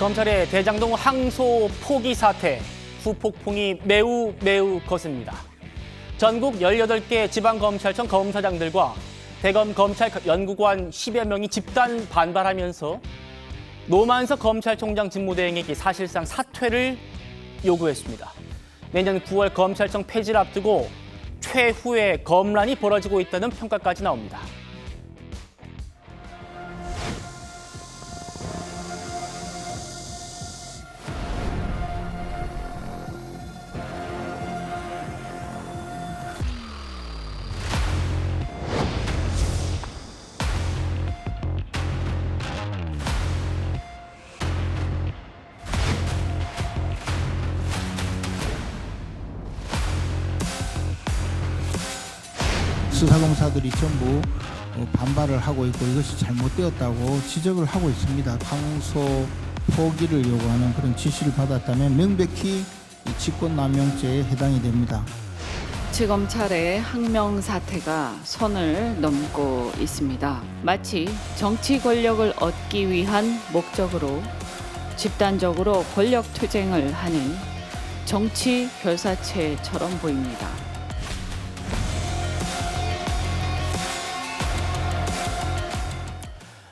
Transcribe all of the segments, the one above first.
검찰의 대장동 항소 포기 사태, 후폭풍이 매우 거셉니다. 전국 18개 지방검찰청 검사장들과 대검 검찰 연구관 10여 명이 집단 반발하면서 노만석 검찰총장 직무대행에게 사실상 사퇴를 요구했습니다. 내년 9월 검찰청 폐지를 앞두고 최후의 검란이 벌어지고 있다는 평가까지 나옵니다. 수사검사들이 전부 반발을 하고 있고 이것이 잘못되었다고 지적을 하고 있습니다. 항소 포기를 요구하는 그런 지시를 받았다면 명백히 직권남용죄에 해당이 됩니다. 지검찰의 항명 사태가 선을 넘고 있습니다. 마치 정치 권력을 얻기 위한 목적으로 집단적으로 권력 투쟁을 하는 정치 결사체처럼 보입니다.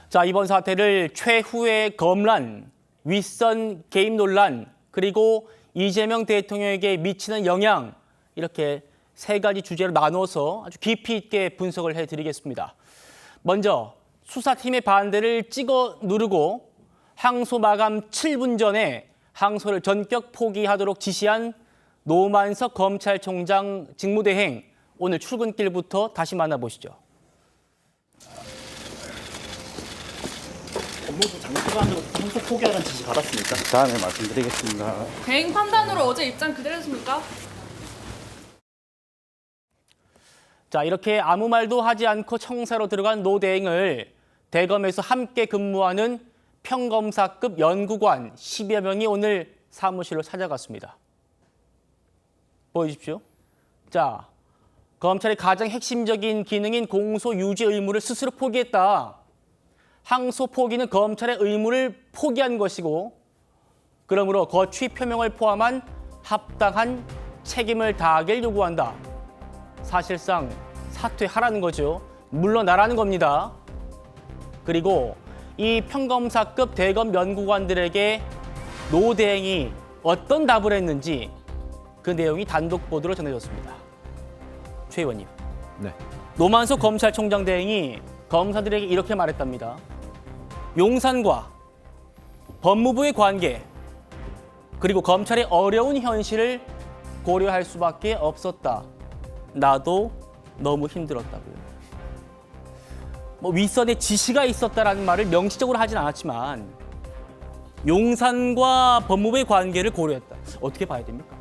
자, 이번 사태를 최후의 검란, 윗선 개입 논란, 그리고 이재명 대통령에게 미치는 영향, 이렇게 세 가지 주제로 나눠서 아주 깊이 있게 분석을 해드리겠습니다. 먼저 수사팀의 반대를 찍어 누르고 항소 마감 7분 전에 항소를 전격 포기하도록 지시한 노만석 검찰총장 직무대행, 오늘 출근길부터 다시 만나보시죠. 법무부 장관으로 항소 포기하라는 지시 받았습니까? 다음에 말씀드리겠습니다. 대행 판단으로 어제 입장 그대로였습니까? 자, 이렇게 아무 말도 하지 않고 청사로 들어간 노 대행을 대검에서 함께 근무하는 평검사급 연구관 10여 명이 오늘 사무실로 찾아갔습니다. 보여주십시오. 자, 검찰의 가장 핵심적인 기능인 공소 유지 의무를 스스로 포기했다. 항소 포기는 검찰의 의무를 포기한 것이고, 그러므로 거취 표명을 포함한 합당한 책임을 다하길 요구한다. 사실상 사퇴하라는 거죠. 물러나라는 겁니다. 그리고 이 평검사급 대검 연구관들에게 노 대행이 어떤 답을 했는지 그 내용이 단독 보도로 전해졌습니다. 최 의원님. 네. 노만석 검찰총장 대행이 검사들에게 이렇게 말했답니다. 용산과 법무부의 관계, 그리고 검찰의 어려운 현실을 고려할 수밖에 없었다. 나도 너무 힘들었다고요. 윗선에 지시가 있었다라는 말을 명시적으로 하진 않았지만 용산과 법무부의 관계를 고려했다. 어떻게 봐야 됩니까?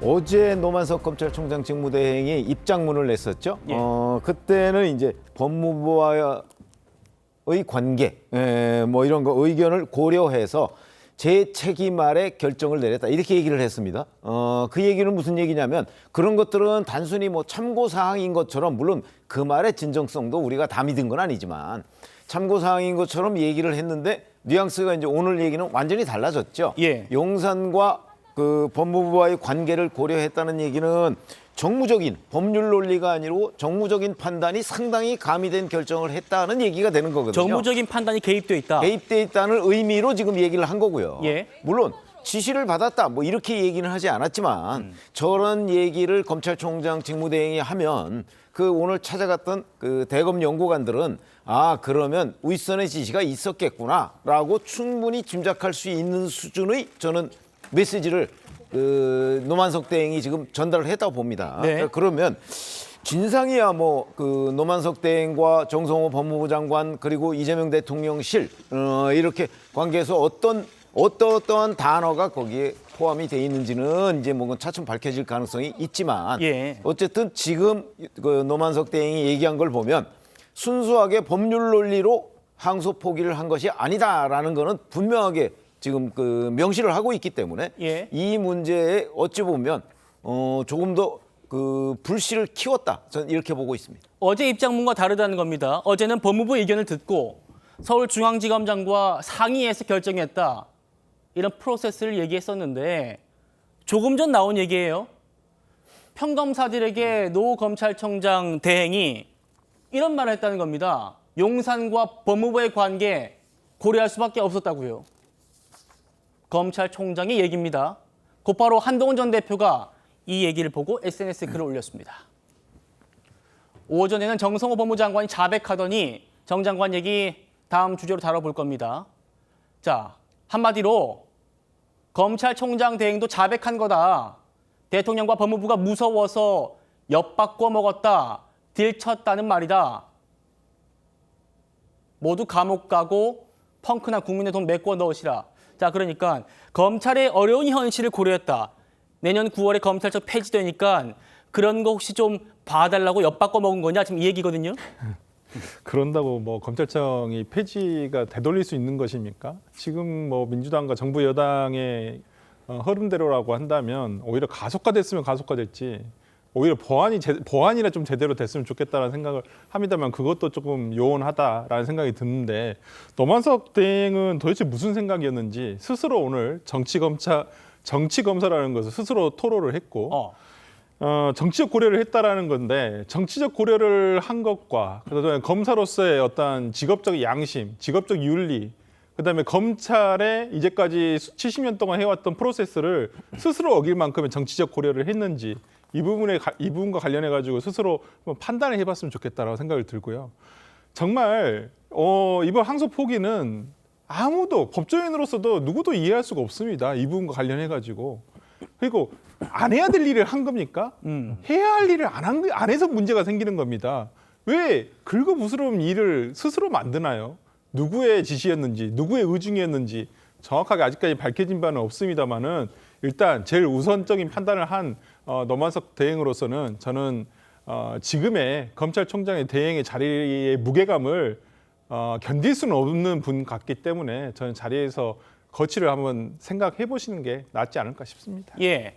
어제 노만석 검찰총장 직무대행이 입장문을 냈었죠. 예. 그때는 이제 법무부와의 관계, 뭐 이런 거 의견을 고려해서 제 책임 아래 결정을 내렸다. 이렇게 얘기를 했습니다. 그 얘기는 무슨 얘기냐면 그런 것들은 단순히 뭐 참고 사항인 것처럼, 물론 그 말의 진정성도 우리가 다 믿은 건 아니지만 참고 사항인 것처럼 얘기를 했는데 뉘앙스가 이제 오늘 얘기는 완전히 달라졌죠. 예. 용산과 그 법무부와의 관계를 고려했다는 얘기는 정무적인 법률 논리가 아니고 정무적인 판단이 상당히 가미된 결정을 했다는 얘기가 되는 거거든요. 정무적인 판단이 개입돼 있다. 개입돼 있다는 의미로 지금 얘기를 한 거고요. 예. 물론 지시를 받았다 뭐 이렇게 얘기는 하지 않았지만 저런 얘기를 검찰총장 직무대행이 하면 그 오늘 찾아갔던 그 대검 연구관들은 아 그러면 윗선의 지시가 있었겠구나라고 충분히 짐작할 수 있는 수준의 저는 메시지를 그 노만석 대행이 지금 전달을 했다고 봅니다. 네. 그러면 진상이야 뭐 그 노만석 대행과 정성호 법무부 장관 그리고 이재명 대통령실 이렇게 관계에서 어떠한 단어가 거기에 포함이 돼 있는지는 이제 뭔가 차츰 밝혀질 가능성이 있지만 예. 어쨌든 지금 그 노만석 대행이 얘기한 걸 보면 순수하게 법률 논리로 항소 포기를 한 것이 아니다라는 거는 분명하게 지금 그 명시를 하고 있기 때문에 예. 이 문제에 어찌 보면 조금 더 그 불씨를 키웠다. 저는 이렇게 보고 있습니다. 어제 입장문과 다르다는 겁니다. 어제는 법무부 의견을 듣고 서울중앙지검장과 상의해서 결정했다. 이런 프로세스를 얘기했었는데 조금 전 나온 얘기예요. 평검사들에게 노 검찰총장 대행이 이런 말을 했다는 겁니다. 용산과 법무부의 관계 고려할 수밖에 없었다고요. 검찰총장의 얘기입니다. 곧바로 한동훈 전 대표가 이 얘기를 보고 SNS에 글을 올렸습니다. 오전에는 정성호 법무장관이 자백하더니 정 장관 얘기 다음 주제로 다뤄볼 겁니다. 자, 한마디로 검찰총장 대행도 자백한 거다. 대통령과 법무부가 무서워서 엿바꿔 먹었다. 들쳤다는 말이다. 모두 감옥 가고 펑크나 국민의 돈 메꿔 넣으시라. 자, 그러니까 검찰의 어려운 현실을 고려했다. 내년 9월에 검찰청 폐지되니까 그런 거 혹시 좀 봐달라고 엿바꿔 먹은 거냐? 지금 이 얘기거든요. 그런다고 뭐 검찰청이 폐지가 되돌릴 수 있는 것입니까? 지금 뭐 민주당과 정부 여당의 흐름대로라고 한다면 오히려 가속화됐으면 가속화됐지. 오히려 보완이라 좀 제대로 됐으면 좋겠다라는 생각을 합니다만 그것도 조금 요원하다라는 생각이 드는데 노만석 대행은 도대체 무슨 생각이었는지 스스로 오늘 정치 검사라는 것을 스스로 토로를 했고 정치적 고려를 했다라는 건데 정치적 고려를 한 것과 그다음에 검사로서의 어떤 직업적 양심, 직업적 윤리, 그다음에 검찰의 이제까지 70년 동안 해왔던 프로세스를 스스로 어길 만큼의 정치적 고려를 했는지 이 부분과 관련해 가지고 스스로 판단을 해봤으면 좋겠다라고 생각을 들고요. 정말 이번 항소 포기는 아무도 법조인으로서도 누구도 이해할 수가 없습니다. 이 부분과 관련해 가지고. 그리고 안 해야 될 일을 한 겁니까? 해야 할 일을 안 해서 문제가 생기는 겁니다. 왜 긁어부스러운 일을 스스로 만드나요? 누구의 지시였는지, 누구의 의중이었는지 정확하게 아직까지 밝혀진 바는 없습니다만은 일단 제일 우선적인 판단을 한 노만석 대행으로서는 저는 지금의 검찰총장의 대행의 자리의 무게감을 견딜 수는 없는 분 같기 때문에 저는 자리에서 거취를 한번 생각해 보시는 게 낫지 않을까 싶습니다. 예.